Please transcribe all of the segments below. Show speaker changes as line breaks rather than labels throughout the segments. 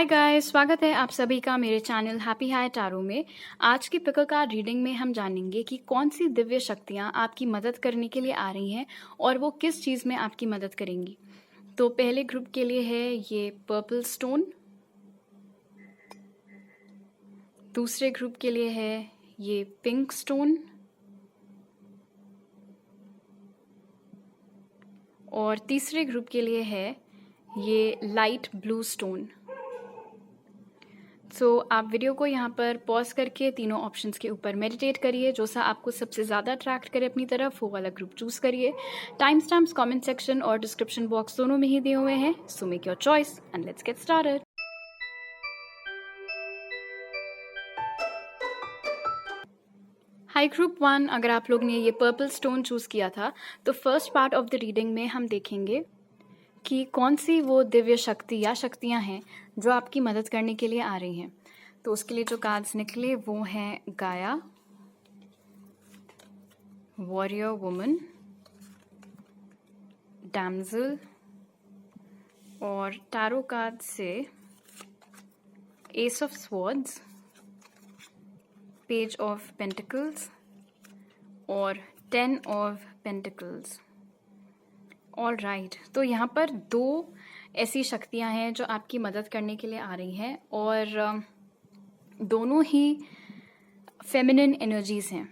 Hi guys, स्वागत है आप सभी का मेरे चैनल हैप्पी हाई टैरो में। आज की पिकल कार्ड रीडिंग में हम जानेंगे कि कौन सी दिव्य शक्तियाँ आपकी मदद करने के लिए आ रही हैं और वो किस चीज़ में आपकी मदद करेंगी। तो पहले ग्रुप के लिए है ये पर्पल स्टोन, दूसरे ग्रुप के लिए है ये पिंक स्टोन और तीसरे ग्रुप के लिए है ये लाइट ब्लू स्टोन। आप वीडियो को यहाँ पर पॉज करके तीनों ऑप्शंस के ऊपर मेडिटेट करिए। जो सा आपको सबसे ज़्यादा अट्रैक्ट करे अपनी तरफ वो वाला ग्रुप चूज करिए। टाइम स्टैम्प्स कमेंट सेक्शन और डिस्क्रिप्शन बॉक्स दोनों में ही दिए हुए हैं। So make your choice and let's get started. High group 1, अगर आप लोग ने ये पर्पल स्टोन चूज किया था तो first part of the reading में हम देखेंगे कि कौन सी वो दिव्य शक्ति या शक्तियाँ हैं जो आपकी मदद करने के लिए आ रही हैं। तो उसके लिए जो कार्ड्स निकले वो हैं गाया, वॉरियर वुमन, डैमज़ल और टैरो कार्ड से S of swords, page of pentacles और 10 ऑफ पेंटिकल्स। ऑल राइट, तो यहाँ पर दो ऐसी शक्तियाँ हैं जो आपकी मदद करने के लिए आ रही हैं और दोनों ही फेमिनिन एनर्जीज हैं।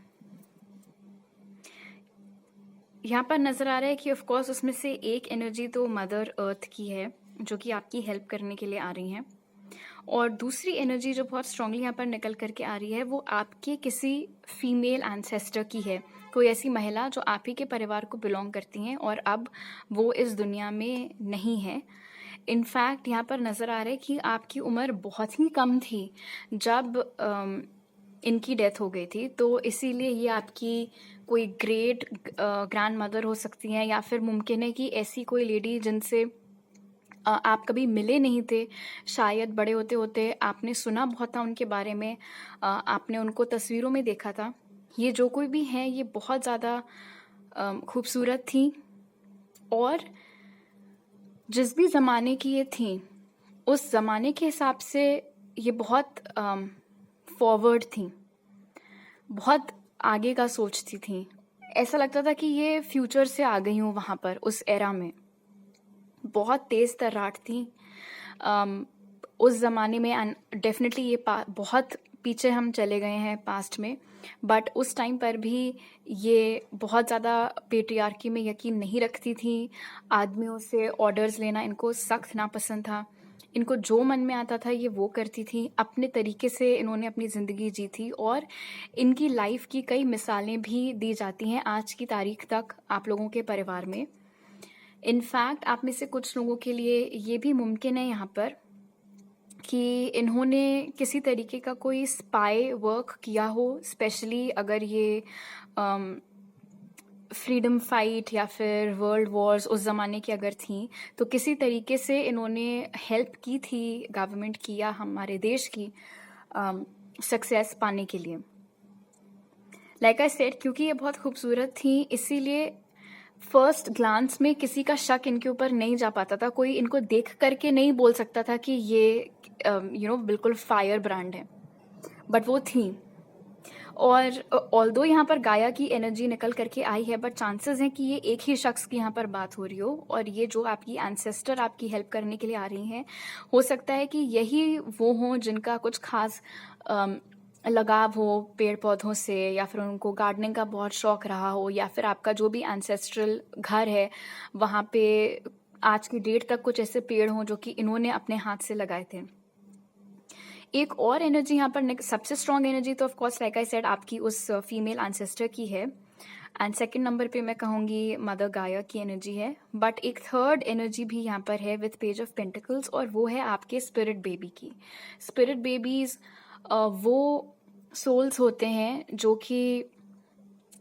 यहाँ पर नज़र आ रहा है कि ऑफ कोर्स उसमें से एक एनर्जी तो मदर अर्थ की है जो कि आपकी हेल्प करने के लिए आ रही हैं, और दूसरी एनर्जी जो बहुत स्ट्रांगली यहाँ पर निकल करके आ रही है वो आपके किसी फीमेल एंसेस्टर की है। कोई ऐसी महिला जो आप ही के परिवार को बिलोंग करती हैं और अब वो इस दुनिया में नहीं है। इनफैक्ट यहाँ पर नज़र आ रहा है कि आपकी उम्र बहुत ही कम थी जब इनकी डेथ हो गई थी, तो इसीलिए ये आपकी कोई ग्रेट ग्रैंड मदर हो सकती हैं या फिर मुमकिन है कि ऐसी कोई लेडी जिनसे आप कभी मिले नहीं थे, शायद बड़े होते होते आपने सुना बहुत था उनके बारे में, आपने उनको तस्वीरों में देखा था। ये जो कोई भी है ये बहुत ज़्यादा खूबसूरत थी और जिस भी ज़माने की ये थी उस ज़माने के हिसाब से ये बहुत फॉरवर्ड थी, बहुत आगे का सोचती थी। ऐसा लगता था कि ये फ्यूचर से आ गई हूँ वहाँ पर उस एरा में। बहुत तेज़ तर्राट थी उस ज़माने में एंड डेफिनेटली ये बहुत पीछे हम चले गए हैं पास्ट में, बट उस टाइम पर भी ये बहुत ज़्यादा पेट्रियार्की में यकीन नहीं रखती थी। आदमियों से ऑर्डर्स लेना इनको सख्त नापसंद था। इनको जो मन में आता था ये वो करती थी। अपने तरीके से इन्होंने अपनी ज़िंदगी जी थी और इनकी लाइफ की कई मिसालें भी दी जाती हैं आज की तारीख तक आप लोगों के परिवार में। इनफैक्ट आप में से कुछ लोगों के लिए ये भी मुमकिन है यहाँ पर कि इन्होंने किसी तरीके का कोई स्पाई वर्क किया हो, स्पेशली अगर ये फ्रीडम फाइट या फिर वर्ल्ड वॉर्स उस ज़माने की अगर थी तो किसी तरीके से इन्होंने हेल्प की थी गवर्नमेंट की या हमारे देश की सक्सेस पाने के लिए। लाइक आई सेड, क्योंकि ये बहुत खूबसूरत थी इसीलिए फर्स्ट ग्लांस में किसी का शक इनके ऊपर नहीं जा पाता था। कोई इनको देख करके नहीं बोल सकता था कि ये बिल्कुल फायर ब्रांड है, बट वो थी। और ऑल्दो यहाँ पर गाया की एनर्जी निकल करके आई है, बट चांसेस हैं कि ये एक ही शख्स की यहाँ पर बात हो रही हो और ये जो आपकी एंसेस्टर आपकी हेल्प करने के लिए आ रही हैं, हो सकता है कि यही वो हों जिनका कुछ खास लगाव हो पेड़ पौधों से या फिर उनको गार्डनिंग का बहुत शौक रहा हो, या फिर आपका जो भी एंसेस्ट्रल घर है वहाँ पे आज की डेट तक कुछ ऐसे पेड़ हों जो कि इन्होंने अपने हाथ से लगाए थे। एक और एनर्जी यहाँ पर सबसे स्ट्रॉन्ग एनर्जी तो of course like I said आपकी उस फीमेल एंसेस्टर की है, एंड सेकंड नंबर पे मैं कहूँगी मदर गाया की एनर्जी है। बट एक थर्ड एनर्जी भी यहाँ पर है विथ पेज ऑफ पेंटिकल्स, और वो है आपके स्पिरिट बेबी की। स्पिरिट बेबीज वो सोल्स होते हैं जो कि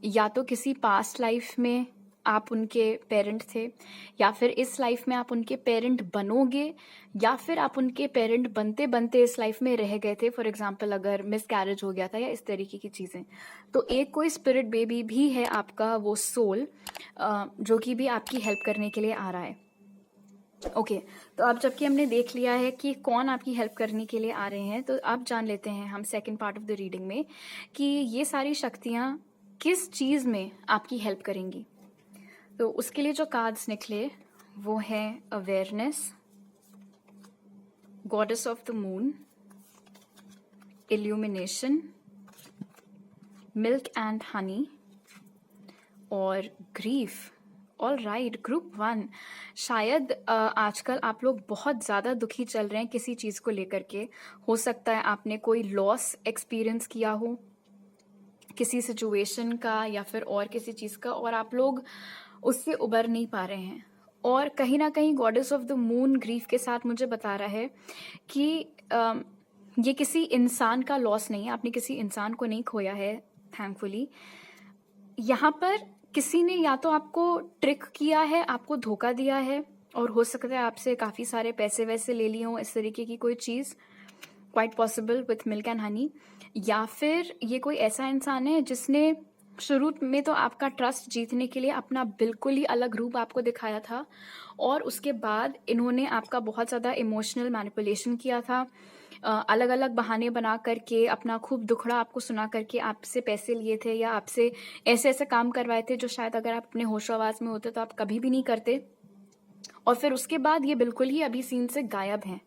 या तो किसी पास्ट लाइफ में आप उनके पेरेंट थे या फिर इस लाइफ में आप उनके पेरेंट बनोगे या फिर आप उनके पेरेंट बनते बनते इस लाइफ में रह गए थे। फॉर एग्जांपल अगर मिस कैरेज हो गया था या इस तरीके की चीज़ें, तो एक कोई स्पिरिट बेबी भी है आपका वो सोल जो कि भी आपकी हेल्प करने के लिए आ रहा है। ओके, तो अब जबकि हमने देख लिया है कि कौन आपकी हेल्प करने के लिए आ रहे हैं, तो अब जान लेते हैं हम second part of the reading में कि ये सारी शक्तियाँ किस चीज़ में आपकी हेल्प करेंगी। तो उसके लिए जो कार्ड्स निकले वो है awareness, goddess of the moon, illumination, milk and Honey और ग्रीफ। ऑल राइट, ग्रुप 1, शायद आजकल आप लोग बहुत ज़्यादा दुखी चल रहे हैं किसी चीज़ को लेकर के। हो सकता है आपने कोई लॉस एक्सपीरियंस किया हो किसी सिचुएशन का या फिर और किसी चीज़ का, और आप लोग उससे उबर नहीं पा रहे हैं। और कहीं ना कहीं goddess of the moon grief के साथ मुझे बता रहा है कि ये किसी इंसान का लॉस नहीं है, आपने किसी इंसान को नहीं खोया है थैंकफुली। यहाँ पर किसी ने या तो आपको ट्रिक किया है, आपको धोखा दिया है, और हो सकता है आपसे काफ़ी सारे पैसे वैसे ले लिए हों, इस तरीके की कोई चीज़, quite possible with milk and honey. या फिर ये कोई ऐसा इंसान है जिसने शुरू में तो आपका ट्रस्ट जीतने के लिए अपना बिल्कुल ही अलग रूप आपको दिखाया था, और उसके बाद इन्होंने आपका बहुत ज़्यादा इमोशनल मैनिपुलेशन किया था, अलग अलग बहाने बना करके अपना खूब दुखड़ा आपको सुना करके आपसे पैसे लिए थे, या आपसे ऐसे ऐसे काम करवाए थे जो शायद अगर आप अपने होशो आवाज़ में होते तो आप कभी भी नहीं करते। और फिर उसके बाद ये बिल्कुल ही अभी सीन से गायब हैं।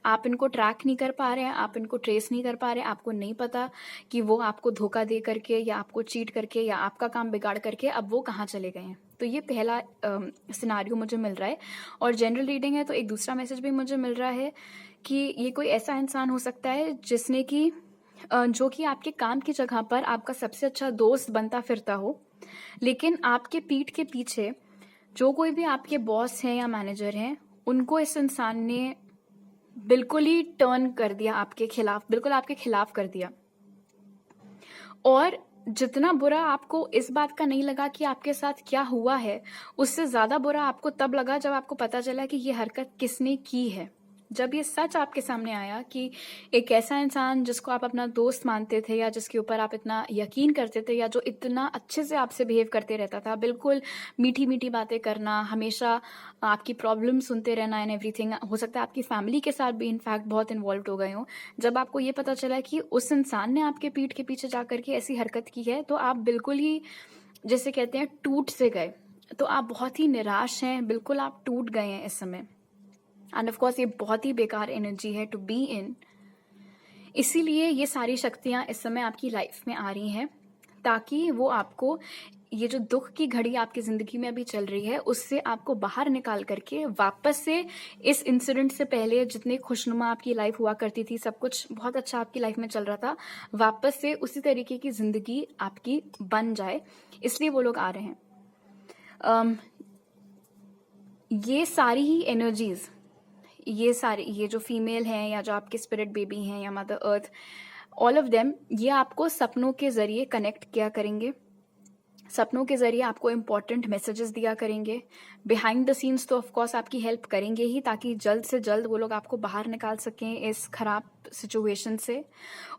आप इनको ट्रैक नहीं कर पा रहे हैं, आप इनको ट्रेस नहीं कर पा रहे हैं, आपको नहीं पता कि वो आपको धोखा दे करके या आपको चीट करके या आपका काम बिगाड़ करके अब वो कहाँ चले गए हैं। तो ये पहला सिनारियो मुझे मिल रहा है। और जनरल रीडिंग है तो एक दूसरा मैसेज भी मुझे मिल रहा है कि ये कोई ऐसा इंसान हो सकता है जिसने कि जो कि आपके काम की जगह पर आपका सबसे अच्छा दोस्त बनता फिरता हो, लेकिन आपके पीठ के पीछे जो कोई भी आपके बॉस हैं या मैनेजर हैं, उनको इस इंसान ने बिल्कुल ही टर्न कर दिया आपके खिलाफ, बिल्कुल आपके खिलाफ कर दिया। और जितना बुरा आपको इस बात का नहीं लगा कि आपके साथ क्या हुआ है, उससे ज़्यादा बुरा आपको तब लगा जब आपको पता चला कि ये हरकत किसने की है। जब ये सच आपके सामने आया कि एक ऐसा इंसान जिसको आप अपना दोस्त मानते थे या जिसके ऊपर आप इतना यकीन करते थे या जो इतना अच्छे से आपसे बिहेव करते रहता था, बिल्कुल मीठी मीठी बातें करना, हमेशा आपकी प्रॉब्लम सुनते रहना एंड एवरीथिंग, हो सकता है आपकी फैमिली के साथ भी इनफैक्ट बहुत इन्वॉल्व हो गए हों, जब आपको ये पता चला कि उस इंसान ने आपके पीठ के पीछे जा करके ऐसी हरकत की है, तो आप बिल्कुल ही, जैसे कहते हैं, टूट से गए। तो आप बहुत ही निराश हैं, बिल्कुल आप टूट गए हैं इस समय। एंड ऑफ कोर्स ये बहुत ही बेकार एनर्जी है टू बी इन। इसीलिए ये सारी शक्तियाँ इस समय आपकी लाइफ में आ रही हैं, ताकि वो आपको ये जो दुख की घड़ी आपकी ज़िंदगी में अभी चल रही है उससे आपको बाहर निकाल करके वापस से इस इंसिडेंट से पहले जितनी खुशनुमा आपकी लाइफ हुआ करती थी, सब कुछ बहुत अच्छा आपकी लाइफ में चल रहा था, वापस से उसी तरीके की ज़िंदगी आपकी बन जाए, इसलिए वो लोग आ रहे हैं। ये सारी ही एनर्जीज़, ये जो फीमेल हैं या जो आपके स्पिरिट बेबी हैं या mother earth, all of them, ये आपको सपनों के ज़रिए कनेक्ट किया करेंगे, सपनों के ज़रिए आपको इम्पॉर्टेंट मैसेजेस दिया करेंगे। बिहाइंड द सीन्स तो ऑफकोर्स आपकी हेल्प करेंगे ही, ताकि जल्द से जल्द वो लोग आपको बाहर निकाल सकें इस खराब सिचुएशन से।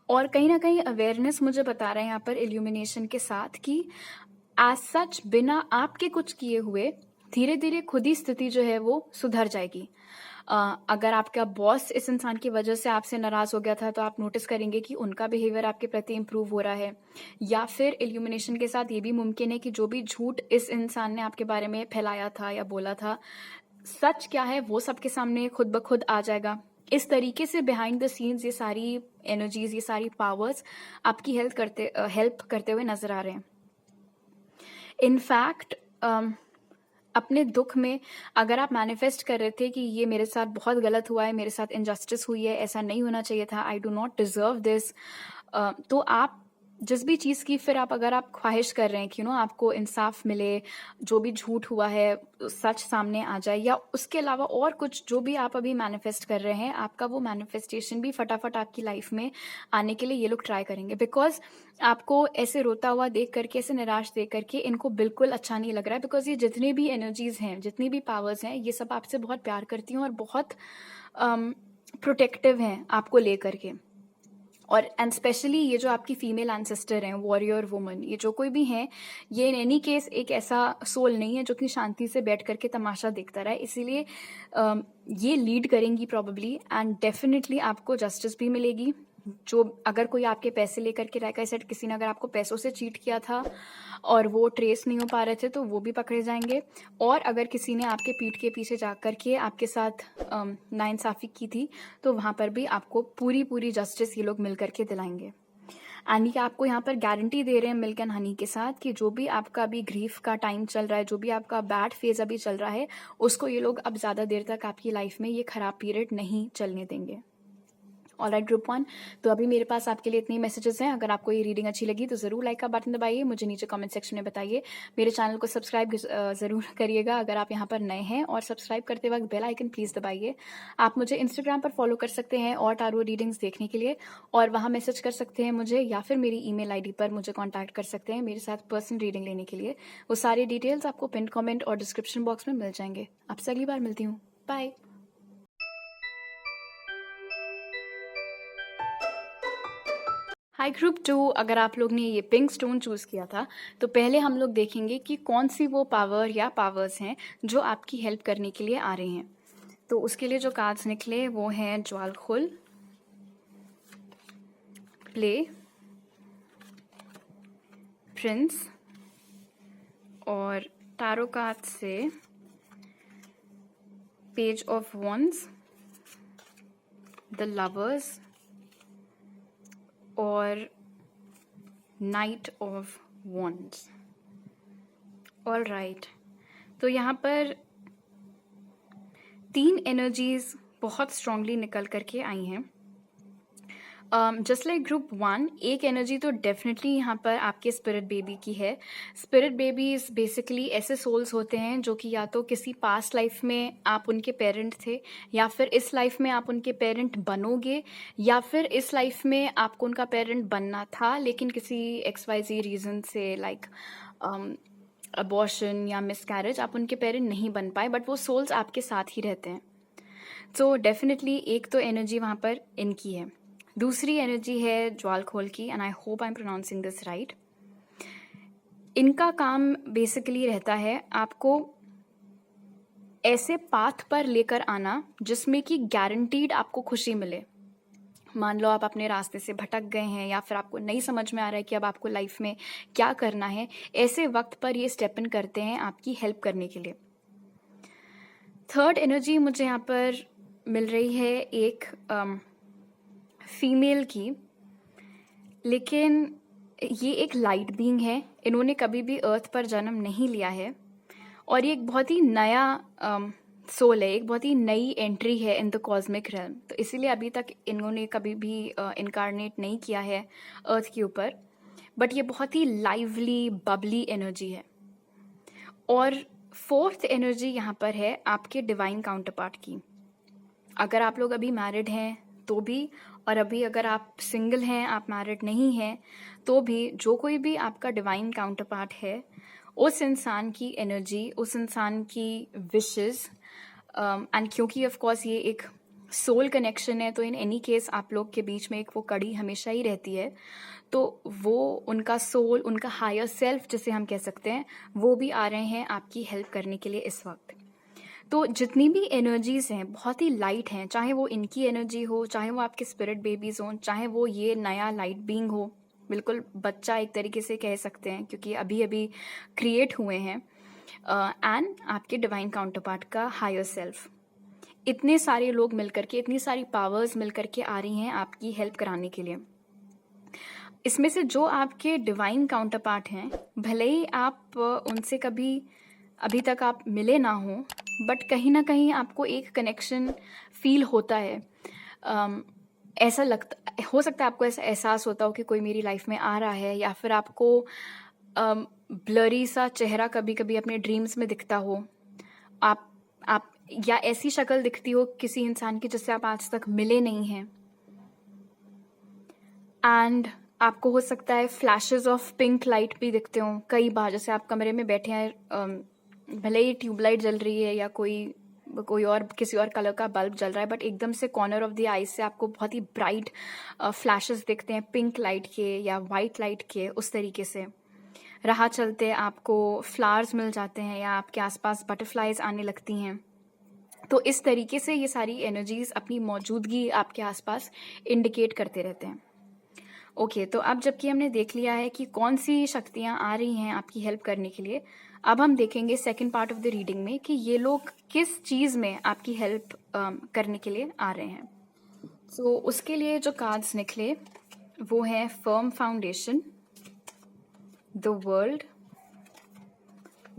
और कहीं ना कहीं अवेयरनेस मुझे बता रहे हैं यहाँ पर इल्यूमिनेशन के साथ कि एज सच बिना आपके कुछ किए हुए धीरे धीरे खुद ही स्थिति जो है वो सुधर जाएगी। अगर आपका बॉस इस इंसान की वजह से आपसे नाराज हो गया था, तो आप नोटिस करेंगे कि उनका बिहेवियर आपके प्रति इम्प्रूव हो रहा है। या फिर इल्यूमिनेशन के साथ ये भी मुमकिन है कि जो भी झूठ इस इंसान ने आपके बारे में फैलाया था या बोला था, सच क्या है वो सबके सामने खुद ब खुद आ जाएगा। इस तरीके से बिहाइंड द सीन्स ये सारी एनर्जीज, ये सारी पावर्स आपकी हेल्प करते हुए नजर आ रहे हैं। इनफैक्ट अपने दुख में अगर आप मैनिफेस्ट कर रहे थे कि ये मेरे साथ बहुत गलत हुआ है, मेरे साथ इनजस्टिस हुई है, ऐसा नहीं होना चाहिए था, I do not deserve this, तो आप जिस भी चीज़ की फिर अगर आप ख्वाहिश कर रहे हैं कि आपको इंसाफ मिले, जो भी झूठ हुआ है सच सामने आ जाए, या उसके अलावा और कुछ जो भी आप अभी मैनिफेस्ट कर रहे हैं, आपका वो मैनिफेस्टेशन भी फटाफट आपकी लाइफ में आने के लिए ये लोग ट्राई करेंगे। बिकॉज आपको ऐसे रोता हुआ देख करके, ऐसे निराश देख करके इनको बिल्कुल अच्छा नहीं लग रहा है। बिकॉज ये जितनी भी एनर्जीज हैं, जितनी भी पावर्स हैं, ये सब आपसे बहुत प्यार करती हैं और बहुत प्रोटेक्टिव हैं आपको ले करके। और एंड स्पेशली ये जो आपकी फीमेल एंसेस्टर हैं, वॉरियर वुमन, ये जो कोई भी हैं, ये इन एनी केस एक ऐसा सोल नहीं है जो कि शांति से बैठ करके तमाशा देखता रहा है। इसीलिए ये लीड करेंगी प्रॉबेबली, एंड डेफिनेटली आपको जस्टिस भी मिलेगी। जो अगर कोई आपके पैसे लेकर के, लाइक आई सेड, किसी ने अगर आपको पैसों से चीट किया था और वो ट्रेस नहीं हो पा रहे थे, तो वो भी पकड़े जाएंगे। और अगर किसी ने आपके पीठ के पीछे जा कर के आपके साथ नाइंसाफ़ी की थी, तो वहाँ पर भी आपको पूरी पूरी जस्टिस ये लोग मिल करके दिलाएंगे। एंड ये आपको यहाँ पर गारंटी दे रहे हैं मिल्क एंड हनी के साथ कि जो भी आपका अभी ग्रीफ का टाइम चल रहा है, जो भी आपका बैड फेज अभी चल रहा है, उसको ये लोग अब ज़्यादा देर तक आपकी लाइफ में ये खराब पीरियड नहीं चलने देंगे। ऑलराइट ग्रुप 1, तो अभी मेरे पास आपके लिए इतने मैसेजेस हैं। अगर आपको ये रीडिंग अच्छी लगी तो ज़रूर लाइक का बटन दबाइए, मुझे नीचे कमेंट सेक्शन में बताइए। मेरे चैनल को सब्सक्राइब ज़रूर करिएगा अगर आप यहाँ पर नए हैं, और सब्सक्राइब करते वक्त बेल आइकन प्लीज़ दबाइए। आप मुझे इंस्टाग्राम पर फॉलो कर सकते हैं और टारो रीडिंग्स देखने के लिए, और वहाँ मैसेज कर सकते हैं मुझे, या फिर मेरी ईमेल आईडी पर मुझे कॉन्टैक्ट कर सकते हैं मेरे साथ पर्सनल रीडिंग लेने के लिए। वो सारी डिटेल्स आपको पिन कमेंट और डिस्क्रिप्शन बॉक्स में मिल जाएंगे। आपसे अगली बार मिलती हूँ। बाय। हाय ग्रुप 2, अगर आप लोग ने ये पिंक स्टोन चूज़ किया था, तो पहले हम लोग देखेंगे कि कौन सी वो पावर या पावर्स हैं जो आपकी हेल्प करने के लिए आ रही हैं। तो उसके लिए जो कार्ड्स निकले वो हैं ज्वालखुल, प्ले, प्रिंस, और टारो कार्ड से page of wands, the lovers, और knight of wands. All right, तो यहाँ पर 3 एनर्जीज बहुत स्ट्रांगली निकल करके आई हैं। जस्ट लाइक ग्रुप 1, एक एनर्जी तो डेफिनेटली यहाँ पर आपके स्पिरिट बेबी की है। स्पिरिट बेबीज बेसिकली ऐसे सोल्स होते हैं जो कि या तो किसी पास्ट लाइफ में आप उनके पेरेंट थे, या फिर इस लाइफ में आप उनके पेरेंट बनोगे, या फिर इस लाइफ में आपको उनका पेरेंट बनना था लेकिन किसी XYZ रीज़न से, लाइक अबॉर्शन या मिसकैरेज, आप उनके पेरेंट नहीं बन पाए, बट वो सोल्स आपके साथ ही रहते हैं। तो डेफिनेटली एक तो एनर्जी वहाँ पर इनकी है। दूसरी एनर्जी है ज्वालखोल की, and I hope I am pronouncing this right. इनका काम बेसिकली रहता है आपको ऐसे पाथ पर लेकर आना जिसमें कि गारंटीड आपको खुशी मिले। मान लो आप अपने रास्ते से भटक गए हैं, या फिर आपको नहीं समझ में आ रहा है कि अब आपको लाइफ में क्या करना है, ऐसे वक्त पर ये स्टेप इन करते हैं आपकी हेल्प करने के लिए। थर्ड एनर्जी मुझे यहाँ पर मिल रही है एक फीमेल की, लेकिन ये एक लाइट बीइंग है। इन्होंने कभी भी अर्थ पर जन्म नहीं लिया है, और ये एक बहुत ही नया सोल है, एक बहुत ही नई एंट्री है इन द कॉस्मिक रेल्म। तो इसीलिए अभी तक इन्होंने कभी भी इनकारनेट नहीं किया है अर्थ के ऊपर, बट ये बहुत ही लाइवली बबली एनर्जी है। और फोर्थ एनर्जी यहाँ पर है आपके डिवाइन काउंटरपार्ट की। अगर आप लोग अभी मैरिड हैं तो भी, और अभी अगर आप सिंगल हैं, आप मैरिड नहीं हैं तो भी, जो कोई भी आपका डिवाइन काउंटरपार्ट है, उस इंसान की एनर्जी, उस इंसान की विशेस, एंड क्योंकि ऑफ कोर्स ये एक सोल कनेक्शन है, तो इन एनी केस आप लोग के बीच में एक वो कड़ी हमेशा ही रहती है। तो वो उनका सोल, उनका हायर सेल्फ जिसे हम कह सकते हैं, वो भी आ रहे हैं आपकी हेल्प करने के लिए इस वक्त। तो जितनी भी एनर्जीज हैं बहुत ही लाइट हैं, चाहे वो इनकी एनर्जी हो, चाहे वो आपके स्पिरिट बेबीज हों, चाहे वो ये नया लाइट बीइंग हो, बिल्कुल बच्चा एक तरीके से कह सकते हैं क्योंकि अभी अभी क्रिएट हुए हैं, एंड आपके डिवाइन काउंटरपार्ट का हायर सेल्फ। इतने सारे लोग मिलकर के, इतनी सारी पावर्स मिलकर के आ रही हैं आपकी हेल्प कराने के लिए। इसमें से जो आपके डिवाइन काउंटरपार्ट हैं, भले ही आप उनसे कभी अभी तक आप मिले ना हो, बट कहीं ना कहीं आपको एक कनेक्शन फील होता है। ऐसा लगता हो सकता है, आपको ऐसा एहसास होता हो कि कोई मेरी लाइफ में आ रहा है, या फिर आपको ब्लरी सा चेहरा कभी कभी अपने ड्रीम्स में दिखता हो, आप या ऐसी शक्ल दिखती हो किसी इंसान की जिससे आप आज तक मिले नहीं हैं, एंड आपको हो सकता है फ्लैशेस ऑफ पिंक लाइट भी दिखते हो कई बार। जैसे आप कमरे में बैठे हैं, भले ही ट्यूबलाइट जल रही है या कोई कोई और किसी और कलर का बल्ब जल रहा है, बट एकदम से कॉर्नर ऑफ द आई से आपको बहुत ही ब्राइट फ्लैशेस दिखते हैं पिंक लाइट के या वाइट लाइट के, उस तरीके से। राह चलते आपको फ्लावर्स मिल जाते हैं या आपके आसपास बटरफ्लाइज आने लगती हैं। तो इस तरीके से ये सारी एनर्जीज अपनी मौजूदगी आपके आसपास इंडिकेट करते रहते हैं। ओके, तो अब जबकि हमने देख लिया है कि कौन सी शक्तियाँ आ रही हैं आपकी हेल्प करने के लिए, अब हम देखेंगे second part of the reading में कि ये लोग किस चीज़ में आपकी हेल्प करने के लिए आ रहे हैं। सो उसके लिए जो कार्ड्स निकले वो है firm foundation, the world,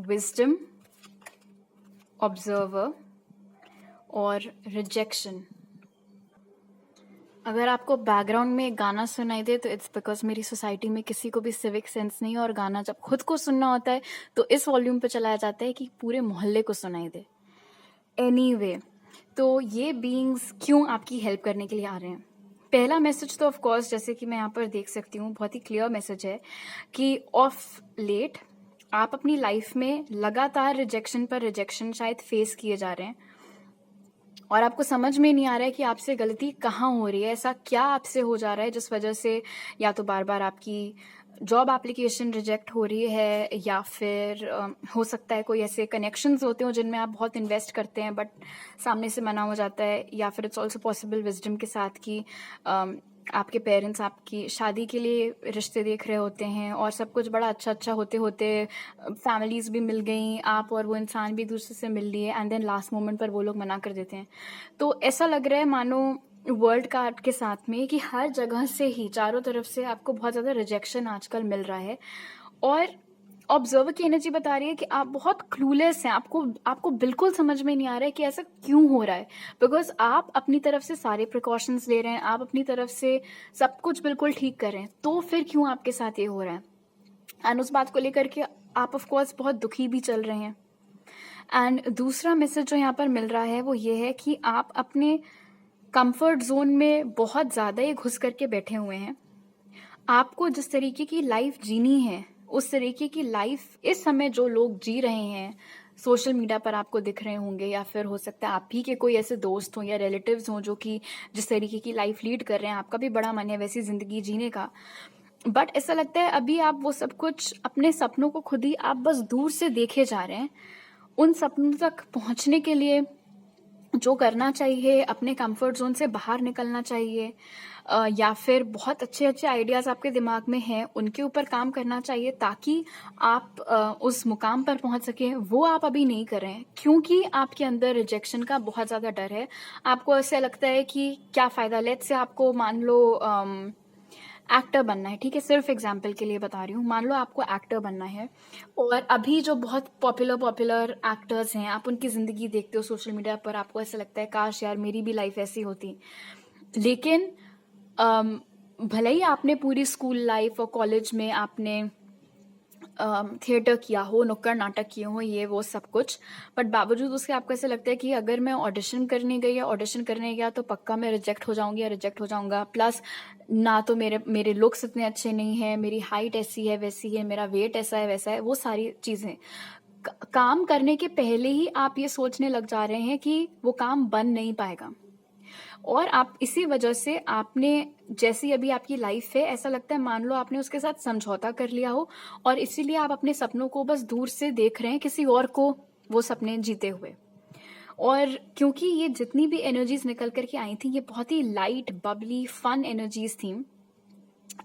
wisdom, observer और रिजेक्शन। अगर आपको बैकग्राउंड में गाना सुनाई दे तो इट्स बिकॉज मेरी सोसाइटी में किसी को भी सिविक सेंस नहीं है, और गाना जब खुद को सुनना होता है तो इस वॉल्यूम पे चलाया जाता है कि पूरे मोहल्ले को सुनाई दे। एनीवे, तो ये बीइंग्स क्यों आपकी हेल्प करने के लिए आ रहे हैं? पहला मैसेज तो ऑफ कोर्स, जैसे कि मैं यहाँ पर देख सकती हूँ, बहुत ही क्लियर मैसेज है कि ऑफ लेट आप अपनी लाइफ में लगातार रिजेक्शन पर रिजेक्शन शायद फेस किए जा रहे हैं, और आपको समझ में नहीं आ रहा है कि आपसे गलती कहाँ हो रही है, ऐसा क्या आपसे हो जा रहा है जिस वजह से या तो बार बार आपकी जॉब एप्लीकेशन रिजेक्ट हो रही है, या फिर हो सकता है कोई ऐसे कनेक्शंस होते हो जिनमें आप बहुत इन्वेस्ट करते हैं बट सामने से मना हो जाता है, या फिर इट्स ऑल्सो पॉसिबल विजडम के साथ कि आपके पेरेंट्स आपकी शादी के लिए रिश्ते देख रहे होते हैं और सब कुछ बड़ा अच्छा अच्छा होते होते फैमिलीज भी मिल गई, आप और वो इंसान भी एक दूसरे से मिल लिए, एंड देन लास्ट मोमेंट पर वो लोग मना कर देते हैं। तो ऐसा लग रहा है मानो वर्ल्ड कार्ड के साथ में कि हर जगह से ही, चारों तरफ से आपको बहुत ज़्यादा रिजेक्शन आजकल मिल रहा है। और ऑब्जर्वर की एनर्जी बता रही है कि आप बहुत क्लूलेस हैं, आपको बिल्कुल समझ में नहीं आ रहा है कि ऐसा क्यों हो रहा है, बिकॉज आप अपनी तरफ से सारे प्रिकॉशंस ले रहे हैं, आप अपनी तरफ से सब कुछ बिल्कुल ठीक कर रहे हैं, तो फिर क्यों आपके साथ ये हो रहा है? एंड उस बात को लेकर के आप ऑफ कोर्स बहुत दुखी भी चल रहे हैं। एंड दूसरा मैसेज जो यहाँ पर मिल रहा है वो ये है कि आप अपने कंफर्ट जोन में बहुत ज़्यादा ही घुस करके बैठे हुए हैं। आपको जिस तरीके की लाइफ जीनी है उस तरीके की लाइफ इस समय जो लोग जी रहे हैं, सोशल मीडिया पर आपको दिख रहे होंगे, या फिर हो सकता है आप ही के कोई ऐसे दोस्त हों या रिलेटिव्स हों जो कि जिस तरीके की लाइफ लीड कर रहे हैं, आपका भी बड़ा मन है वैसी ज़िंदगी जीने का, बट ऐसा लगता है अभी आप वो सब कुछ, अपने सपनों को खुद ही आप बस दूर से देखे जा रहे हैं। उन सपनों तक पहुंचने के लिए जो करना चाहिए, अपने कंफर्ट जोन से बाहर निकलना चाहिए, या फिर बहुत अच्छे अच्छे आइडियाज़ आपके दिमाग में हैं उनके ऊपर काम करना चाहिए ताकि आप उस मुकाम पर पहुंच सकें, वो आप अभी नहीं कर रहे हैं क्योंकि आपके अंदर रिजेक्शन का बहुत ज़्यादा डर है। आपको ऐसा लगता है कि क्या फ़ायदा, लेट्स से आपको मान लो एक्टर बनना है, ठीक है, सिर्फ एग्जाम्पल के लिए बता रही हूँ, मान लो आपको एक्टर बनना है और अभी जो बहुत पॉपुलर एक्टर्स हैं, आप उनकी ज़िंदगी देखते हो सोशल मीडिया पर, आपको ऐसा लगता है काश यार मेरी भी लाइफ ऐसी होती। लेकिन भले ही आपने पूरी स्कूल लाइफ और कॉलेज में आपने थिएटर किया हो, नुक्कड़ नाटक किए हो, ये वो सब कुछ, बट बावजूद उसके आपको ऐसा लगता है कि अगर मैं ऑडिशन करने गई या ऑडिशन करने गया तो पक्का मैं रिजेक्ट हो जाऊंगी या रिजेक्ट हो जाऊंगा। प्लस ना तो मेरे लुक्स इतने अच्छे नहीं है, मेरी हाइट ऐसी है वैसी है, मेरा वेट ऐसा है वैसा है, वो सारी चीज़ें काम करने के पहले ही आप ये सोचने लग जा रहे हैं कि वो काम बन नहीं पाएगा। और आप इसी वजह से आपने, जैसी अभी आपकी लाइफ है, ऐसा लगता है मान लो आपने उसके साथ समझौता कर लिया हो और इसीलिए आप अपने सपनों को बस दूर से देख रहे हैं, किसी और को वो सपने जीते हुए। और क्योंकि ये जितनी भी एनर्जीज निकल करके आई थी ये बहुत ही लाइट बबली फन एनर्जीज थी,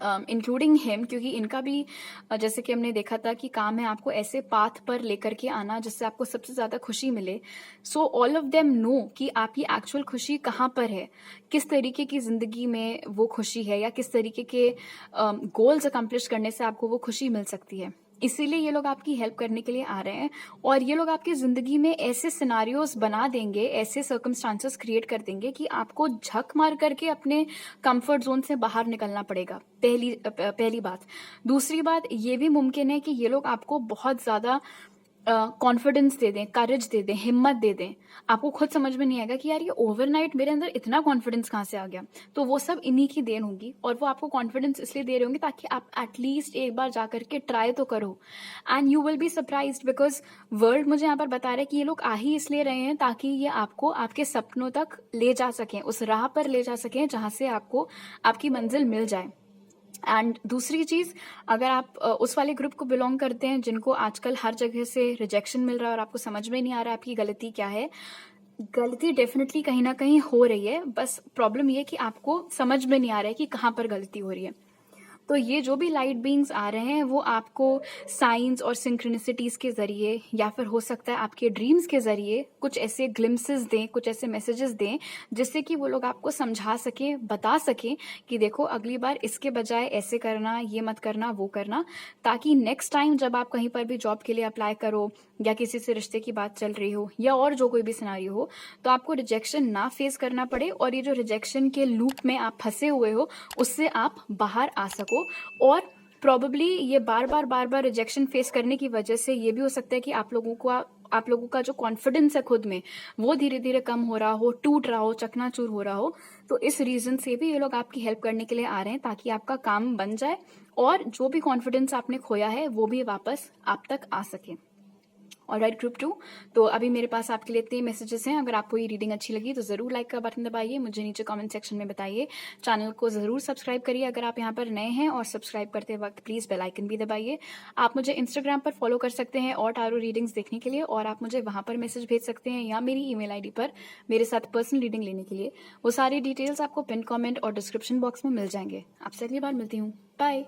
इंक्लूडिंग हिम, क्योंकि इनका भी जैसे कि हमने देखा था कि काम है आपको ऐसे पाथ पर लेकर के आना जिससे आपको सबसे ज़्यादा खुशी मिले। So all of them know कि आपकी एक्चुअल खुशी कहाँ पर है, किस तरीके की ज़िंदगी में वो खुशी है, या किस तरीके के गोल्स अकम्प्लिश करने से आपको वो खुशी मिल सकती है। इसीलिए ये लोग आपकी हेल्प करने के लिए आ रहे हैं और ये लोग आपकी ज़िंदगी में ऐसे सिनारियोज बना देंगे, ऐसे सर्कमस्टांसेस क्रिएट कर देंगे कि आपको झक मार करके अपने कंफर्ट जोन से बाहर निकलना पड़ेगा। पहली बात। दूसरी बात ये भी मुमकिन है कि ये लोग आपको बहुत ज़्यादा कॉन्फिडेंस दे दें, करेज दे दें, हिम्मत दे दें। आपको खुद समझ में नहीं आएगा कि यार ये ओवरनाइट मेरे अंदर इतना कॉन्फिडेंस कहाँ से आ गया। तो वो सब इन्हीं की देन होगी, और वो आपको कॉन्फिडेंस इसलिए दे रहे होंगे ताकि आप एटलीस्ट एक बार जा करके ट्राई तो करो। And you will be surprised, because world मुझे यहाँ पर बता रहा है कि ये लोग आ ही इसलिए रहे हैं ताकि ये आपको आपके सपनों तक ले जा सकें, उस राह पर ले जा सकें जहाँ से आपको आपकी मंजिल मिल जाए। एंड दूसरी चीज़, अगर आप उस वाले ग्रुप को बिलोंग करते हैं जिनको आजकल हर जगह से रिजेक्शन मिल रहा है और आपको समझ में नहीं आ रहा है आपकी गलती क्या है, गलती डेफिनेटली कहीं ना कहीं हो रही है, बस प्रॉब्लम ये है कि आपको समझ में नहीं आ रहा है कि कहाँ पर गलती हो रही है। तो ये जो भी लाइट बीइंग्स आ रहे हैं वो आपको साइंस और सिंक्रोनिसिटीज के जरिए, या फिर हो सकता है आपके ड्रीम्स के जरिए कुछ ऐसे ग्लिम्सेस दें, कुछ ऐसे मैसेजेस दें जिससे कि वो लोग आपको समझा सकें, बता सकें कि देखो अगली बार इसके बजाय ऐसे करना, ये मत करना, वो करना, ताकि नेक्स्ट टाइम जब आप कहीं पर भी जॉब के लिए अप्लाई करो या किसी से रिश्ते की बात चल रही हो या और जो कोई भी सिनारियो हो, तो आपको रिजेक्शन ना फेस करना पड़े और ये जो रिजेक्शन के लूप में आप फंसे हुए हो उससे आप बाहर आ सको। और प्रॉबेबली ये बार बार रिजेक्शन फेस करने की वजह से ये भी हो सकता है कि आप लोगों का जो कॉन्फिडेंस है खुद में वो धीरे धीरे कम हो रहा हो, टूट रहा हो, चकनाचूर हो रहा हो। तो इस रीजन से भी ये लोग आपकी हेल्प करने के लिए आ रहे हैं ताकि आपका काम बन जाए और जो भी कॉन्फिडेंस आपने खोया है वो भी वापस आप तक आ सके। ऑलराइट ग्रुप 2, तो अभी मेरे पास आपके लिए इतने मैसेजेस हैं। अगर आपको ये रीडिंग अच्छी लगी तो ज़रूर लाइक का बटन दबाइए, मुझे नीचे कमेंट सेक्शन में बताइए। चैनल को ज़रूर सब्सक्राइब करिए अगर आप यहाँ पर नए हैं, और सब्सक्राइब करते वक्त प्लीज़ बेल आइकन भी दबाइए। आप मुझे इंस्टाग्राम पर फॉलो कर सकते हैं और टारो रीडिंग्स देखने के लिए, और आप मुझे वहाँ पर मैसेज भेज सकते हैं या मेरी ईमेल आईडी पर मेरे साथ पर्सनल रीडिंग लेने के लिए। वो सारी डिटेल्स आपको पिन कॉमेंट और डिस्क्रिप्शन बॉक्स में मिल जाएंगे। आपसे अगली बार मिलती हूँ। बाय।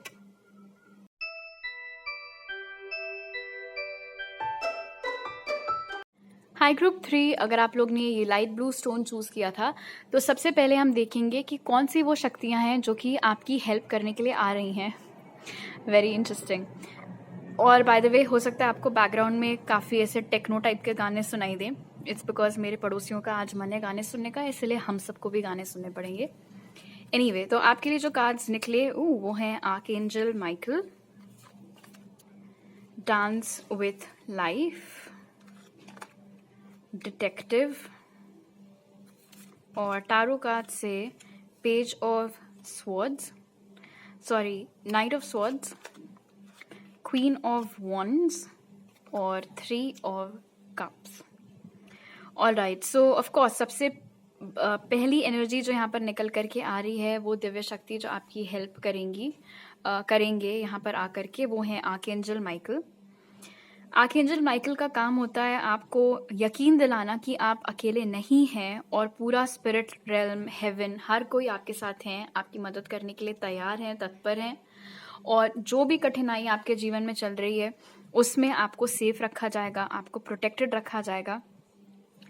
हाई ग्रुप 3, अगर आप लोग ने ये लाइट ब्लू स्टोन चूज़ किया था तो सबसे पहले हम देखेंगे कि कौन सी वो शक्तियाँ हैं जो कि आपकी हेल्प करने के लिए आ रही हैं। Very interesting. और बाय द वे, हो सकता है आपको बैकग्राउंड में काफ़ी ऐसे टेक्नो टाइप के गाने सुनाई दें। इट्स बिकॉज मेरे पड़ोसियों का आज मन है गाने सुनने का, इसलिए हम सबको भी गाने सुनने पड़ेंगे। एनीवे, तो आपके लिए जो कार्ड्स निकले वो हैं archangel Michael, dance with life, detective, और टारो कार्ड से page of swords, sorry night of swords, queen of wands और 3 of cups. All right, so of course सबसे पहली एनर्जी जो यहाँ पर निकल करके आ रही है वो दिव्य शक्ति जो आपकी हेल्प करेंगे यहाँ पर आकर के, वो हैं आर्कएंजल माइकल। आर्कएंजल माइकल का काम होता है आपको यकीन दिलाना कि आप अकेले नहीं हैं, और पूरा स्पिरिट रेल्म, हेवन, हर कोई आपके साथ हैं, आपकी मदद करने के लिए तैयार हैं, तत्पर हैं। और जो भी कठिनाई आपके जीवन में चल रही है उसमें आपको सेफ रखा जाएगा, आपको प्रोटेक्टेड रखा जाएगा,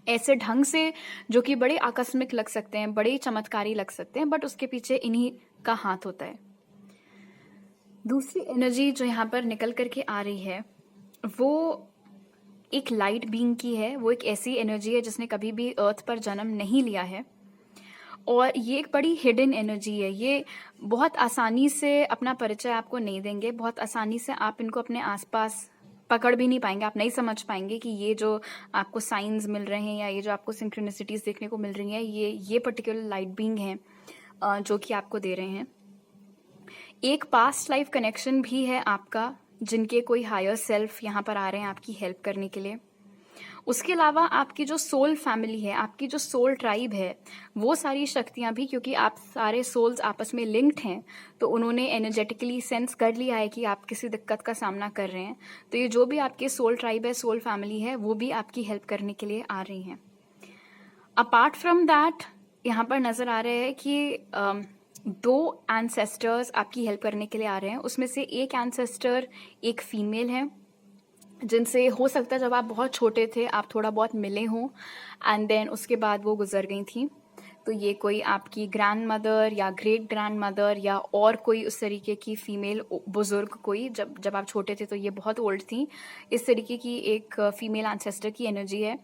ऐसे ढंग से जो कि बड़े आकस्मिक लग सकते हैं, बड़े चमत्कारी लग सकते हैं, बट उसके पीछे इन्हीं का हाथ होता है। दूसरी एनर्जी जो यहाँ पर निकल करके आ रही है वो एक लाइट बीइंग की है। वो एक ऐसी एनर्जी है जिसने कभी भी अर्थ पर जन्म नहीं लिया है, और ये एक बड़ी हिडन एनर्जी है। ये बहुत आसानी से अपना परिचय आपको नहीं देंगे, बहुत आसानी से आप इनको अपने आसपास पकड़ भी नहीं पाएंगे, आप नहीं समझ पाएंगे कि ये जो आपको साइंस मिल रहे हैं या ये जो आपको सिंक्रोनिसिटीज देखने को मिल रही हैं ये पर्टिकुलर लाइट बीइंग है जो कि आपको दे रहे हैं। एक पास्ट लाइफ कनेक्शन भी है आपका, जिनके कोई हायर सेल्फ यहाँ पर आ रहे हैं आपकी हेल्प करने के लिए। उसके अलावा आपकी जो सोल फैमिली है, आपकी जो सोल ट्राइब है, वो सारी शक्तियाँ भी, क्योंकि आप सारे सोल्स आपस में लिंक्ड हैं, तो उन्होंने एनर्जेटिकली सेंस कर लिया है कि आप किसी दिक्कत का सामना कर रहे हैं। तो ये जो भी आपके सोल ट्राइब है, सोल फैमिली है, वो भी आपकी हेल्प करने के लिए आ रही हैं। अपार्ट फ्रॉम दैट, यहाँ पर नज़र आ रहा है कि 2 एंसेस्टर्स आपकी हेल्प करने के लिए आ रहे हैं। उसमें से एक एंसेस्टर एक फीमेल है, जिनसे हो सकता है जब आप बहुत छोटे थे आप थोड़ा बहुत मिले हों, एंड देन उसके बाद वो गुजर गई थी। तो ये कोई आपकी ग्रैंड मदर या ग्रेट ग्रैंड मदर या और कोई उस तरीके की फीमेल बुजुर्ग, कोई जब आप छोटे थे तो ये बहुत ओल्ड थी, इस तरीके की एक फीमेल एंसेस्टर की एनर्जी है।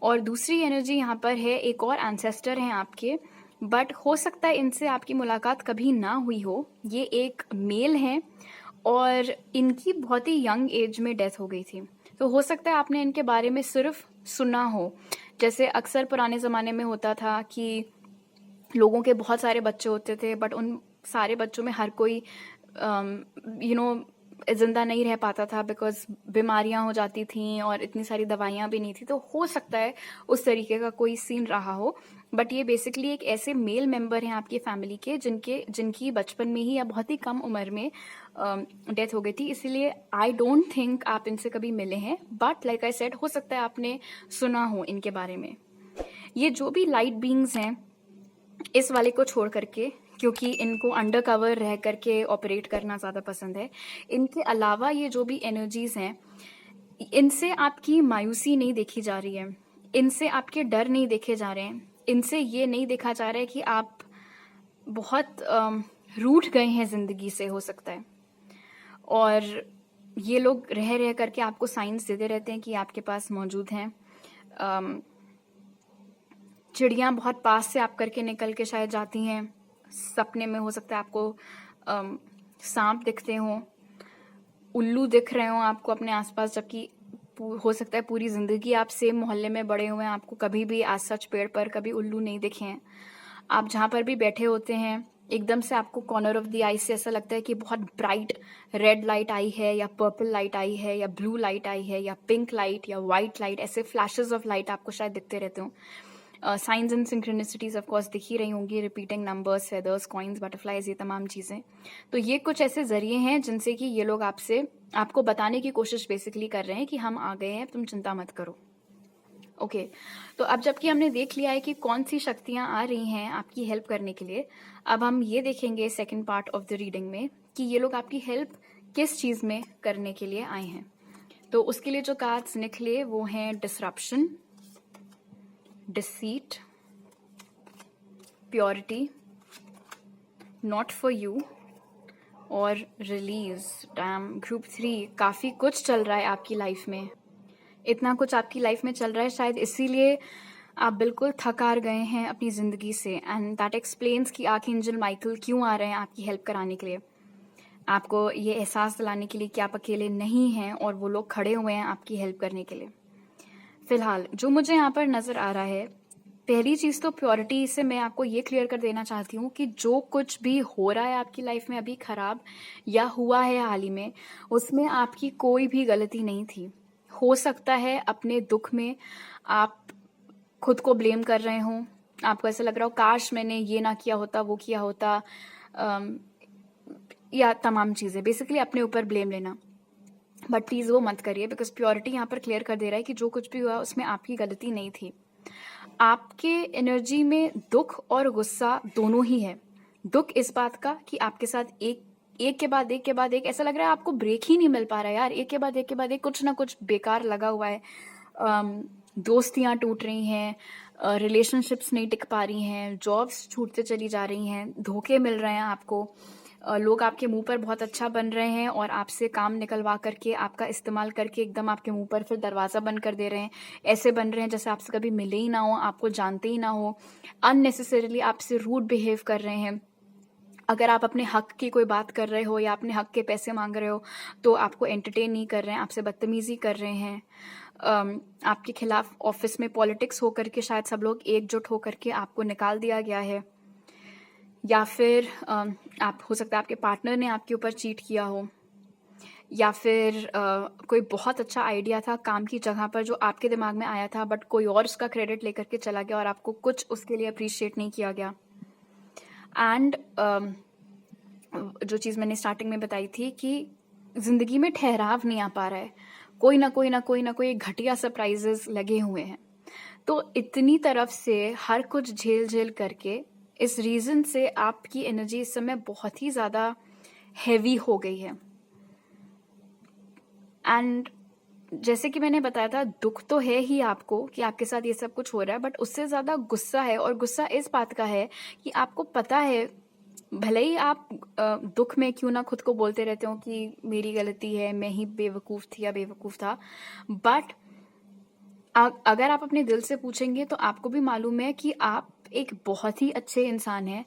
और दूसरी एनर्जी यहाँ पर है, एक और एंसेस्टर हैं आपके, बट हो सकता है इनसे आपकी मुलाकात कभी ना हुई हो। ये एक मेल हैं और इनकी बहुत ही यंग एज में डेथ हो गई थी। तो हो सकता है आपने इनके बारे में सिर्फ सुना हो। जैसे अक्सर पुराने ज़माने में होता था कि लोगों के बहुत सारे बच्चे होते थे, बट उन सारे बच्चों में हर कोई जिंदा नहीं रह पाता था, बिकॉज बीमारियां हो जाती थीं और इतनी सारी दवाइयां भी नहीं थी। तो हो सकता है उस तरीके का कोई सीन रहा हो, बट ये बेसिकली एक ऐसे मेल मेंबर हैं आपकी फैमिली के जिनकी बचपन में ही या बहुत ही कम उम्र में डेथ हो गई थी। इसीलिए आई डोंट थिंक आप इनसे कभी मिले हैं, बट लाइक आई सेड, हो सकता है आपने सुना हो इनके बारे में। ये जो भी लाइट बीइंग्स हैं, इस वाले को छोड़ करके, क्योंकि इनको अंडर कवर रह करके ऑपरेट करना ज़्यादा पसंद है, इनके अलावा ये जो भी एनर्जीज हैं, इनसे आपकी मायूसी नहीं देखी जा रही है, इनसे आपके डर नहीं देखे जा रहे हैं, इनसे ये नहीं देखा जा रहा है कि आप बहुत रूठ गए हैं ज़िंदगी से, हो सकता है। और ये लोग रह रह करके आपको साइंस देते रहते हैं कि आपके पास मौजूद हैं। चिड़ियाँ बहुत पास से आप करके निकल के शायद जाती हैं, सपने में हो सकता है आपको सांप दिखते हों, उल्लू दिख रहे हों आपको अपने आसपास, जबकि हो सकता है पूरी ज़िंदगी आप सेम मोहल्ले में बड़े हुए हैं, आपको कभी भी आज सच पेड़ पर कभी उल्लू नहीं दिखे हैं। आप जहाँ पर भी बैठे होते हैं, एकदम से आपको कॉर्नर ऑफ द आई से ऐसा लगता है कि बहुत ब्राइट रेड लाइट आई है, या पर्पल लाइट आई है, या ब्लू लाइट आई है, या पिंक लाइट, या वाइट लाइट, ऐसे फ्लैशेस ऑफ लाइट आपको शायद दिखते रहते हों। साइंस एंड सिंक्रोनिसिटीज ऑफ कोर्स दिख ही रही होंगी, repeating numbers, feathers, coins, butterflies, ये तमाम चीज़ें। तो ये कुछ ऐसे जरिए हैं जिनसे कि ये लोग आपको बताने की कोशिश बेसिकली कर रहे हैं कि हम आ गए हैं, तुम चिंता मत करो। ओके, तो अब जबकि हमने देख लिया है कि कौन सी शक्तियाँ आ रही हैं आपकी हेल्प करने के लिए, अब हम ये देखेंगे second part of the reading में कि ये लोग आपकी हेल्प किस चीज़ में करने के लिए आए हैं। तो उसके लिए जो कार्ड्स निकले वो हैं disruption, deceit, purity, not for you और रिलीज। डैम, ग्रुप 3, काफ़ी कुछ चल रहा है आपकी लाइफ में। इतना कुछ आपकी लाइफ में चल रहा है, शायद इसीलिए आप बिल्कुल थक हार गए हैं अपनी ज़िंदगी से। एंड दैट एक्सप्लेन्स कि आर्कएंजल माइकल क्यों आ रहे हैं आपकी हेल्प कराने के लिए, आपको ये एहसास दिलाने के लिए कि आप अकेले नहीं हैं और वो लोग खड़े हुए हैं आपकी हेल्प करने के लिए। फिलहाल जो मुझे यहाँ पर नज़र आ रहा है, पहली चीज़ तो प्योरिटी से मैं आपको ये क्लियर कर देना चाहती हूँ कि जो कुछ भी हो रहा है आपकी लाइफ में अभी ख़राब या हुआ है हाल ही में, उसमें आपकी कोई भी गलती नहीं थी। हो सकता है अपने दुख में आप खुद को ब्लेम कर रहे हों, आपको ऐसा लग रहा हो काश मैंने ये ना किया होता, वो किया होता, या तमाम चीज़ें, बेसिकली अपने ऊपर ब्लेम लेना। बट प्लीज़ वो मत करिए, बिकॉज प्योरिटी यहाँ पर क्लियर कर दे रहा है कि जो कुछ भी हुआ उसमें आपकी गलती नहीं थी। आपके एनर्जी में दुख और गुस्सा दोनों ही है। दुख इस बात का कि आपके साथ एक के बाद एक ऐसा लग रहा है आपको ब्रेक ही नहीं मिल पा रहा है यार, एक के बाद एक कुछ ना कुछ बेकार लगा हुआ है। दोस्तियां टूट रही हैं, रिलेशनशिप्स नहीं टिक पा रही हैं, जॉब्स छूटते चली जा रही हैं, धोखे मिल रहे हैं आपको, लोग आपके मुंह पर बहुत अच्छा बन रहे हैं और आपसे काम निकलवा करके, आपका इस्तेमाल करके एकदम आपके मुंह पर फिर दरवाज़ा बंद कर दे रहे हैं। ऐसे बन रहे हैं जैसे आपसे कभी मिले ही ना हो, आपको जानते ही ना हो, अननेसेसरीली आपसे रूड बिहेव कर रहे हैं। अगर आप अपने हक की कोई बात कर रहे हो या अपने हक के पैसे मांग रहे हो तो आपको एंटरटेन नहीं कर रहे हैं, आपसे बदतमीजी कर रहे हैं। आपके खिलाफ ऑफिस में पॉलिटिक्स हो करके शायद सब लोग एकजुट हो करके आपको निकाल दिया गया है, या फिर आप, हो सकता है आपके पार्टनर ने आपके ऊपर चीट किया हो, या फिर कोई बहुत अच्छा आइडिया था काम की जगह पर जो आपके दिमाग में आया था, बट कोई और उसका क्रेडिट लेकर के चला गया और आपको कुछ उसके लिए अप्रिशिएट नहीं किया गया। एंड जो चीज़ मैंने स्टार्टिंग में बताई थी कि ज़िंदगी में ठहराव नहीं आ पा रहा है, कोई ना कोई घटिया सरप्राइजेस लगे हुए हैं। तो इतनी तरफ से हर कुछ झेल झेल करके इस रीज़न से आपकी एनर्जी इस समय बहुत ही ज़्यादा हैवी हो गई है। एंड जैसे कि मैंने बताया था, दुख तो है ही आपको कि आपके साथ ये सब कुछ हो रहा है, बट उससे ज़्यादा गुस्सा है, और गुस्सा इस बात का है कि आपको पता है, भले ही आप दुख में क्यों ना खुद को बोलते रहते हो कि मेरी गलती है, मैं ही बेवकूफ़ थी या बेवकूफ़ था, बट अगर आप अपने दिल से पूछेंगे तो आपको भी मालूम है कि आप एक बहुत ही अच्छे इंसान हैं।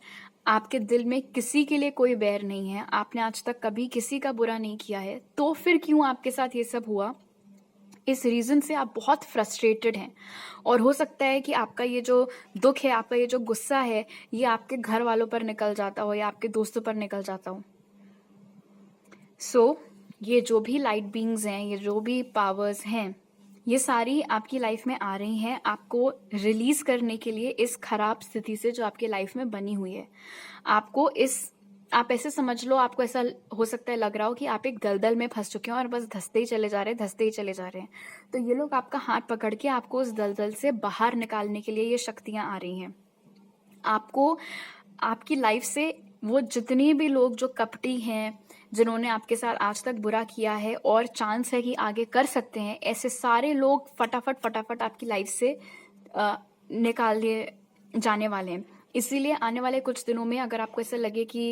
आपके दिल में किसी के लिए कोई बैर नहीं है, आपने आज तक कभी किसी का बुरा नहीं किया है, तो फिर क्यों आपके साथ ये सब हुआ इस रीज़न से आप बहुत फ्रस्ट्रेटेड हैं और हो सकता है कि आपका ये जो दुख है, आपका ये जो गुस्सा है, ये आपके घर वालों पर निकल जाता हो या आपके दोस्तों पर निकल जाता हो। सो ये जो भी लाइट बीइंग्स हैं, ये जो भी पावर्स हैं, ये सारी आपकी लाइफ में आ रही हैं आपको रिलीज करने के लिए इस खराब स्थिति से जो आपकी लाइफ में बनी हुई है। आपको इस आप ऐसे समझ लो, आपको ऐसा हो सकता है लग रहा हो कि आप एक दलदल में फंस चुके हैं और बस धंसते ही चले जा रहे हैं, धंसते ही चले जा रहे हैं। तो ये लोग आपका हाथ पकड़ के आपको उस दलदल से बाहर निकालने के लिए ये शक्तियां आ रही हैं। आपको आपकी लाइफ से वो जितने भी लोग जो कपटी हैं, जिन्होंने आपके साथ आज तक बुरा किया है और चांस है कि आगे कर सकते हैं, ऐसे सारे लोग फटाफट फटाफट आपकी लाइफ से निकाल दिए जाने वाले हैं। इसीलिए आने वाले कुछ दिनों में अगर आपको ऐसा लगे कि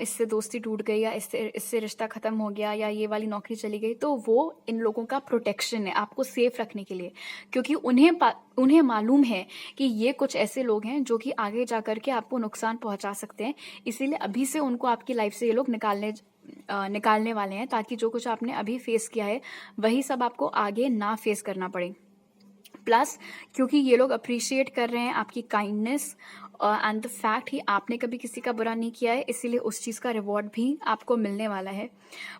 इससे दोस्ती टूट गई या इससे रिश्ता खत्म हो गया या ये वाली नौकरी चली गई, तो वो इन लोगों का प्रोटेक्शन है आपको सेफ रखने के लिए, क्योंकि उन्हें मालूम है कि ये कुछ ऐसे लोग हैं जो कि आगे जा करके आपको नुकसान पहुंचा सकते हैं। इसीलिए अभी से उनको आपकी लाइफ से ये लोग निकालने वाले हैं, ताकि जो कुछ आपने अभी फेस किया है वही सब आपको आगे ना फेस करना पड़े। प्लस क्योंकि ये लोग अप्रिशिएट कर रहे हैं आपकी काइंडनेस एंड द फैक्ट कि आपने कभी किसी का बुरा नहीं किया है, इसीलिए उस चीज़ का रिवॉर्ड भी आपको मिलने वाला है।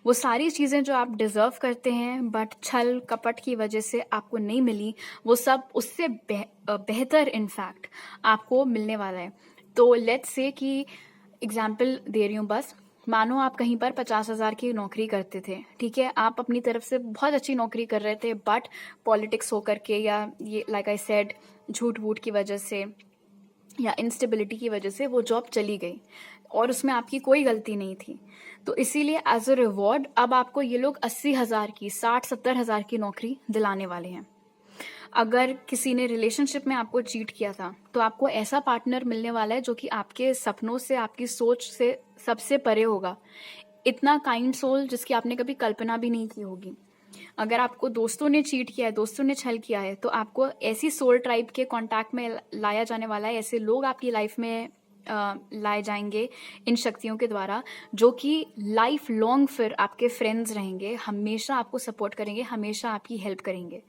वो सारी चीज़ें जो आप डिज़र्व करते हैं बट छल कपट की वजह से आपको नहीं मिली, वो सब उससे बेहतर इनफैक्ट आपको मिलने वाला है। तो लेट्स से कि एग्जाम्पल दे रही हूँ बस, मानो आप कहीं पर 50,000 की नौकरी करते थे, ठीक है, आप अपनी तरफ से बहुत अच्छी नौकरी कर रहे थे, बट पॉलिटिक्स होकर के या ये लाइक आई सेड झूठ वूठ की वजह से या इंस्टेबिलिटी की वजह से वो जॉब चली गई और उसमें आपकी कोई गलती नहीं थी। तो इसीलिए एज अ रिवॉर्ड अब आपको ये लोग 80,000 की 60-70,000 की नौकरी दिलाने वाले हैं। अगर किसी ने रिलेशनशिप में आपको चीट किया था तो आपको ऐसा पार्टनर मिलने वाला है जो कि आपके सपनों से, आपकी सोच से सबसे परे होगा। इतना काइंड सोल जिसकी आपने कभी कल्पना भी नहीं की होगी। अगर आपको दोस्तों ने चीट किया है, दोस्तों ने छल किया है, तो आपको ऐसी सोल ट्राइब के कांटेक्ट में लाया जाने वाला है, ऐसे लोग आपकी लाइफ में लाए जाएंगे इन शक्तियों के द्वारा, जो कि लाइफ लॉन्ग फिर आपके फ्रेंड्स रहेंगे, हमेशा आपको सपोर्ट करेंगे, हमेशा आपकी हेल्प करेंगे।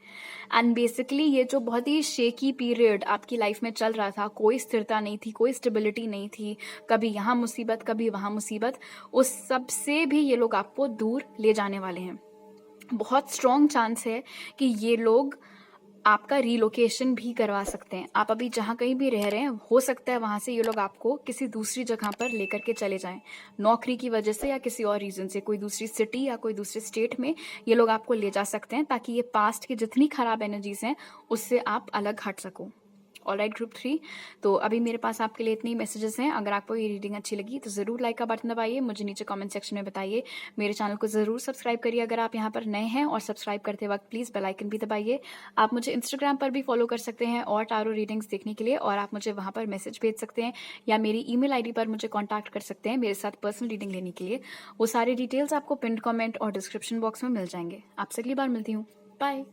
एंड बेसिकली ये जो बहुत ही शेकी पीरियड आपकी लाइफ में चल रहा था, कोई स्थिरता नहीं थी, कोई स्टेबिलिटी नहीं थी, कभी यहाँ मुसीबत कभी वहाँ मुसीबत, उस सब से भी ये लोग आपको दूर ले जाने वाले हैं। बहुत स्ट्रॉन्ग चांस है कि ये लोग आपका रीलोकेशन भी करवा सकते हैं। आप अभी जहाँ कहीं भी रह रहे हैं, हो सकता है वहाँ से ये लोग आपको किसी दूसरी जगह पर लेकर के चले जाएं, नौकरी की वजह से या किसी और रीज़न से, कोई दूसरी सिटी या कोई दूसरे स्टेट में ये लोग आपको ले जा सकते हैं, ताकि ये पास्ट की जितनी खराब एनर्जीज हैं उससे आप अलग हट सको। ऑलराइट ग्रुप 3, तो अभी मेरे पास आपके लिए इतने ही मैसेजेस हैं। अगर आपको ये रीडिंग अच्छी लगी तो ज़रूर लाइक का बटन दबाइए, मुझे नीचे कमेंट सेक्शन में बताइए। मेरे चैनल को ज़रूर सब्सक्राइब करिए अगर आप यहाँ पर नए हैं, और सब्सक्राइब करते वक्त प्लीज़ बेल आइकन भी दबाइए। आप मुझे इंस्टाग्राम पर भी फॉलो कर सकते हैं और टारो रीडिंग्स देखने के लिए, और आप मुझे वहाँ पर मैसेज भेज सकते हैं या मेरी ईमेल आईडी पर मुझे कॉन्टैक्ट कर सकते हैं मेरे साथ पर्सनल रीडिंग लेने के लिए। वो सारी डिटेल्स आपको पिन कमेंट और डिस्क्रिप्शन बॉक्स में मिल जाएंगे। आपसे अगली बार मिलती हूँ। बाय।